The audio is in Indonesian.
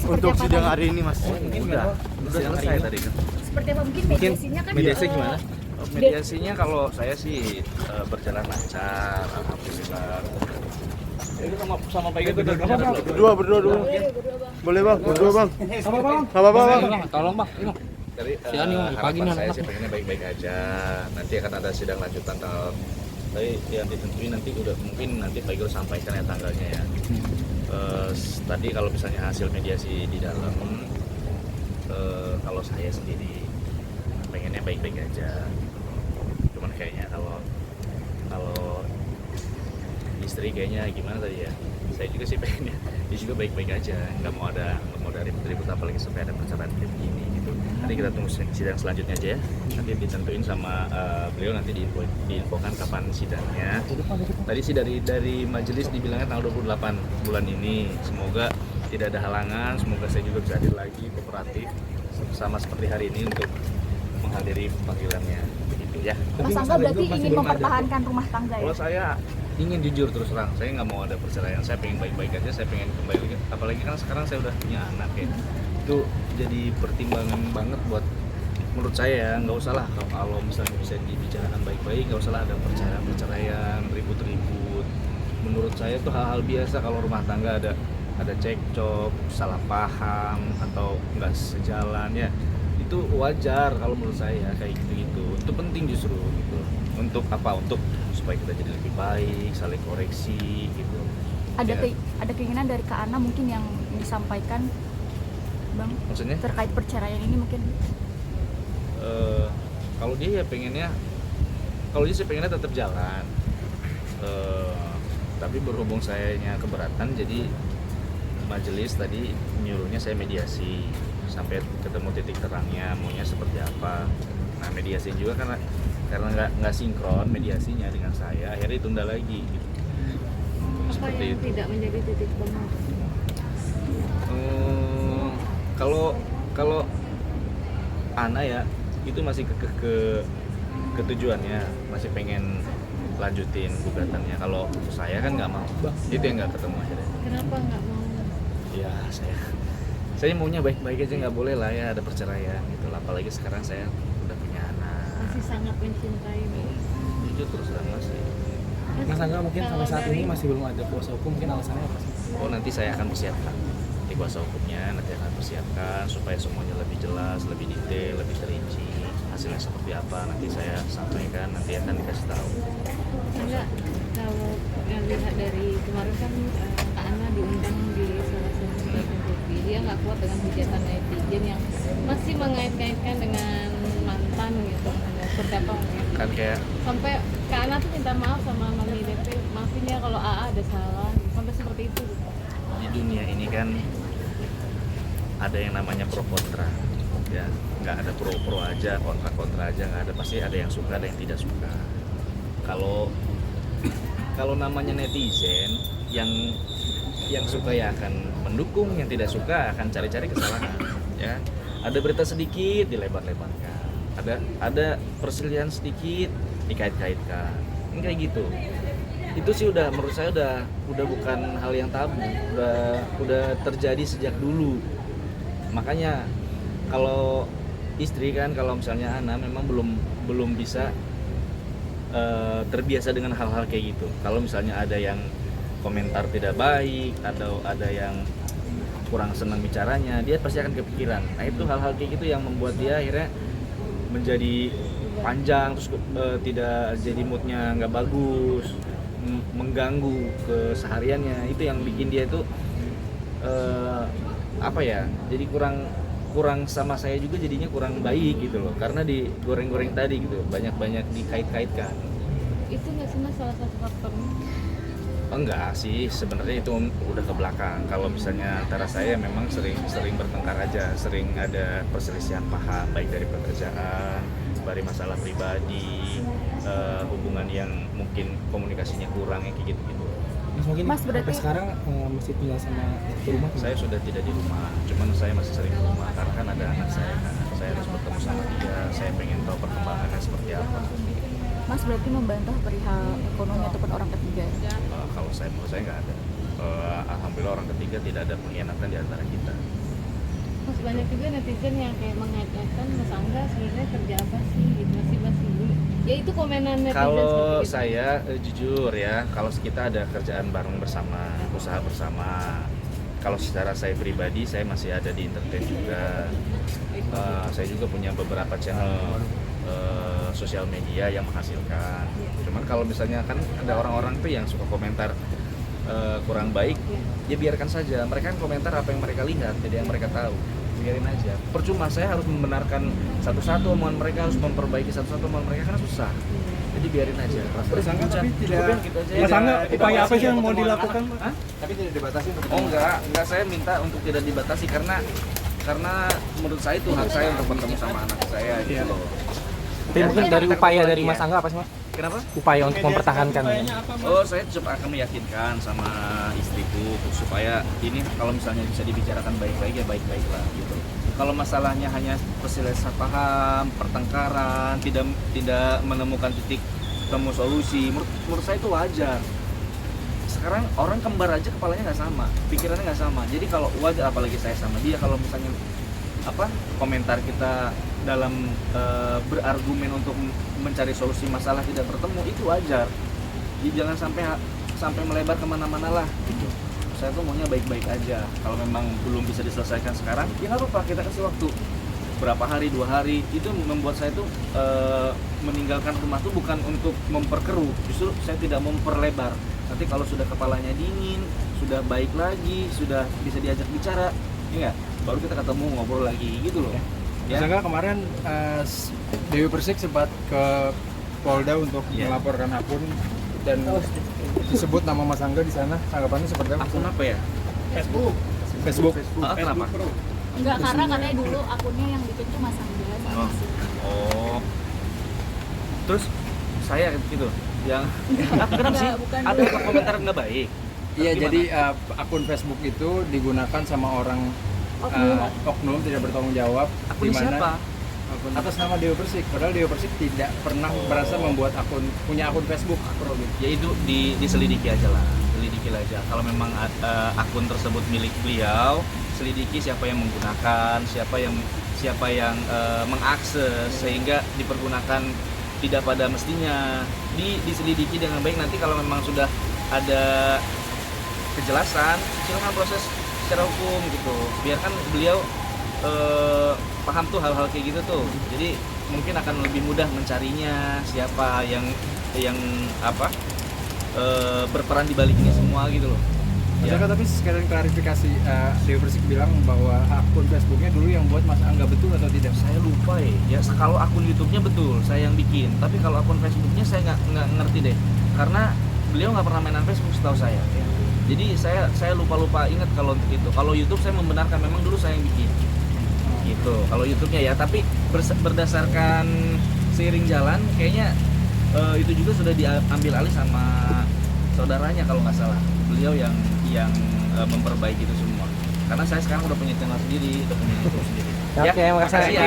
untuk apa sidang tadi? hari ini Mas. Udah selesai tadi kan. Seperti apa mungkin mediasinya kan? Mediasi gimana? Mediasinya kalau saya sih berjalan lancar, alhamdulillah. Ini sama Pak Iga Berdua dulu. Boleh Bang, berdua Bang. Apa bang? Enggak apa-apa Bang. Tolong bang, ini Dari Si Ani, pagi harapan nih, saya anak. sih pengennya baik-baik aja. Nanti akan ada sidang lanjutan tanggal. Tapi yang ditentuin nanti udah mungkin nanti Pak Iga sampaikan ya tanggalnya ya. Tadi kalau misalnya hasil mediasi di dalam, kalau saya sendiri pengennya baik-baik aja. Cuman kayaknya kalau istri kayaknya gimana tadi ya, saya juga sih pengennya dia juga baik-baik aja, nggak mau ada ribut-ribut apalagi sampai ada perceraian kayak begini gitu. Nanti kita tunggu sidang selanjutnya aja ya, nanti ditentuin sama beliau, nanti diinfokan kapan sidangnya. Tadi sih dari majelis dibilangnya tanggal 28 bulan ini, semoga tidak ada halangan, semoga saya juga bisa hadir lagi kooperatif sama seperti hari ini untuk menghadiri panggilannya begitu ya. Mas Angga berarti ingin mempertahankan rumah tangga ya? Kalau saya ingin jujur terus terang, saya nggak mau ada perceraian, saya pengen baik-baik aja, saya pengen kembali lagi, apalagi kan sekarang saya udah punya anak ya, itu jadi pertimbangan banget buat menurut saya ya. Nggak usah lah kalau misalnya bisa dibicarakan baik-baik, nggak usah lah ada perceraian, ribut-ribut. Menurut saya tuh hal-hal biasa kalau rumah tangga ada cekcok, salah paham atau nggak sejalan ya, itu wajar kalau menurut saya kayak gitu-gitu. Itu penting justru gitu. Untuk apa? Untuk supaya kita jadi lebih baik, saling koreksi gitu. Ada keinginan dari Kak Ana mungkin yang disampaikan, Bang, Maksudnya? terkait perceraian ini mungkin? Kalau dia ya pengennya, kalau dia sih pengennya tetap jalan. Tapi berhubung sayanya keberatan, jadi majelis tadi nyuruhnya saya mediasi sampai ketemu titik terangnya maunya seperti apa. Nah mediasi juga karena nggak sinkron mediasinya dengan saya, akhirnya ditunda lagi gitu. Apa Seperti yang itu. tidak menjadi titik temu? Kalau Ana ya itu masih ke tujuannya, masih pengen lanjutin gugatannya. Kalau saya kan nggak mau, itu yang nggak ketemu akhirnya. Kenapa nggak mau? Ya saya maunya baik-baik aja, nggak boleh lah ya ada perceraian gitu lah. Apalagi sekarang saya udah punya anak. Masih sangat mencintai. Jujur terus terang masih. Mas Angga mungkin Kalau sampai saat dari- ini masih belum ada kuasa hukum, mungkin alasannya apa sih? Oh nanti saya akan persiapkan di kuasa hukumnya, nanti akan persiapkan supaya semuanya lebih jelas, lebih detail, lebih terinci. Hasilnya seperti apa nanti saya sampaikan, nanti akan dikasih tahu. Enggak, kalau yang lihat dari kemarin kan Kak Ana diundang di salah satu stasiun TV, dia nggak kuat dengan hujatan netizen yang masih mengait-ngaitkan dengan mantan gitu, seperti apa mungkin. Kan kayak Sampai Kak Ana tuh minta maaf sama Mami DP, maafin ya kalau AA ada salah, sampai seperti itu. di dunia ini kan ada yang namanya pro kontra ya, nggak ada pro aja, kontra aja nggak ada, pasti ada yang suka ada yang tidak suka. Kalau namanya netizen, yang suka ya akan mendukung, yang tidak suka akan cari-cari kesalahan ya. Ada berita sedikit dilebar-lebarkan, ada perselisihan sedikit dikait-kaitkan, ini kayak gitu. Itu sih udah menurut saya udah bukan hal yang tabu, udah terjadi sejak dulu. Makanya kalau istri kan, kalau misalnya Ana memang belum bisa terbiasa dengan hal-hal kayak gitu. Kalau misalnya ada yang komentar tidak baik atau ada yang kurang senang bicaranya, dia pasti akan kepikiran. Nah itu hal-hal kayak gitu yang membuat dia akhirnya menjadi panjang, terus tidak jadi moodnya nggak bagus, mengganggu kesehariannya. Itu yang bikin dia itu apa ya, jadi kurang sama saya juga, jadinya kurang baik gitu loh, karena digoreng-goreng tadi gitu, banyak dikait-kaitkan. Itu nggak sih Mas salah satu faktornya? Enggak sih, sebenarnya itu udah ke belakang. Kalau misalnya antara saya memang sering bertengkar aja, sering ada perselisihan paham, baik dari pekerjaan, dari masalah pribadi, hubungan yang mungkin komunikasinya kurang, yang kayak gitu-gitu. Mas mungkin Mas, berarti- sampai sekarang masih tinggal sama di rumah? Saya sudah tidak di rumah, cuman saya masih sering di rumah karena kan ada anak saya kan. Saya harus bertemu sama dia, saya pengen tahu perkembangannya seperti apa. Mas berarti membantah perihal ekonomi ataupun orang ketiga ya? Kalau menurut saya nggak ada. Alhamdulillah orang ketiga tidak ada pengkhianatan di antara kita. banyak juga netizen yang kayak mengait-ngaitkan Mas Angga sebenarnya kerja apa sih gitu, masih ya itu komenan netizen Kalau seperti itu. saya jujur ya, kalau kita ada kerjaan bareng bersama, usaha bersama. Kalau secara saya pribadi, saya masih ada di entertain juga. Saya juga punya beberapa channel sosial media yang menghasilkan. Cuman kalau misalnya kan ada orang-orang tuh yang suka komentar kurang baik, ya biarkan saja. Mereka kan komentar apa yang mereka lihat, jadi yang mereka tahu. Biarin aja. Percuma saya harus membenarkan satu-satu omongan mereka, harus memperbaiki satu-satu omongan mereka, karena susah. Jadi biarin aja. Mas Angga tapi tidak. Gitu aja. Mas Angga, upaya apa sih yang mau dilakukan? Hah? Tapi tidak dibatasi untuk. Oh enggak, saya minta untuk tidak dibatasi karena menurut saya itu hak saya untuk bertemu sama anak saya gitu loh. Tapi mungkin dari upaya dari Mas Angga apa sih Mas? Kenapa? Upaya untuk mempertahankan. Oh, saya coba akan meyakinkan sama istriku supaya ini kalau misalnya bisa dibicarakan baik-baik ya baik-baik lah gitu. Kalau masalahnya hanya perselisihan paham, pertengkaran, tidak menemukan titik temu solusi, menurut saya itu wajar. Sekarang orang kembar aja kepalanya nggak sama, pikirannya nggak sama. Jadi kalau wajar, apalagi saya sama dia, kalau misalnya komentar kita dalam berargumen untuk mencari solusi masalah tidak bertemu, itu wajar. Jadi jangan sampai melebar kemana-mana lah. Saya tuh maunya baik-baik aja. Kalau memang belum bisa diselesaikan sekarang, ya nggak apa-apa, kita kasih waktu berapa hari, 2 hari. Itu membuat saya tuh meninggalkan rumah tuh bukan untuk memperkeruh, justru saya tidak memperlebar. Nanti kalau sudah kepalanya dingin, sudah baik lagi, sudah bisa diajak bicara, ya nggak? Baru kita ketemu ngobrol lagi gitu loh. Mas Angga, kemarin Dewi Persik sempat ke Polda untuk melaporkan akun dan disebut nama Mas Angga di sana. Tanggapannya seperti apa? Akun apa ya? Facebook. Kenapa? Enggak, karena katanya dulu akunnya yang bikin tuh Mas Angga sama si Oh. Terus saya gitu yang kenapa sih? bukan Ada dulu. komentar nggak baik? Iya, Gimana? jadi akun Facebook itu digunakan sama orang oknum tidak bertanggung jawab. Akun siapa? Atas nama Dewi Persik. Padahal Dewi Persik tidak pernah merasa membuat punya akun Facebook. Ya itu diselidiki aja lah, selidiki aja. Kalau memang akun tersebut milik beliau, selidiki siapa yang menggunakan, siapa yang mengakses sehingga dipergunakan tidak pada mestinya. Diselidiki dengan baik, nanti kalau memang sudah ada kejelasan, silakan proses secara hukum gitu. Biarkan beliau paham tuh hal-hal kayak gitu tuh. Jadi mungkin akan lebih mudah mencarinya, siapa yang berperan di balik ini semua gitu loh. Mas Angga, tapi sekalian klarifikasi, Dewi Persik bilang bahwa akun Facebooknya dulu yang buat Mas Angga, betul atau tidak? Saya lupa ya. Kalau akun YouTube-nya betul, saya yang bikin. Tapi kalau akun Facebook-nya saya nggak ngerti deh. Karena beliau nggak pernah mainan Facebook setahu saya. Jadi saya lupa ingat kalau untuk itu. Kalau YouTube saya membenarkan memang dulu saya yang bikin. Gitu. Kalau YouTube-nya ya, tapi berdasarkan seiring jalan kayaknya itu juga sudah diambil alih sama saudaranya kalau nggak salah. Beliau yang memperbaiki itu semua. Karena saya sekarang udah punya channel sendiri, udah punya YouTube sendiri. Oke, makasih ya.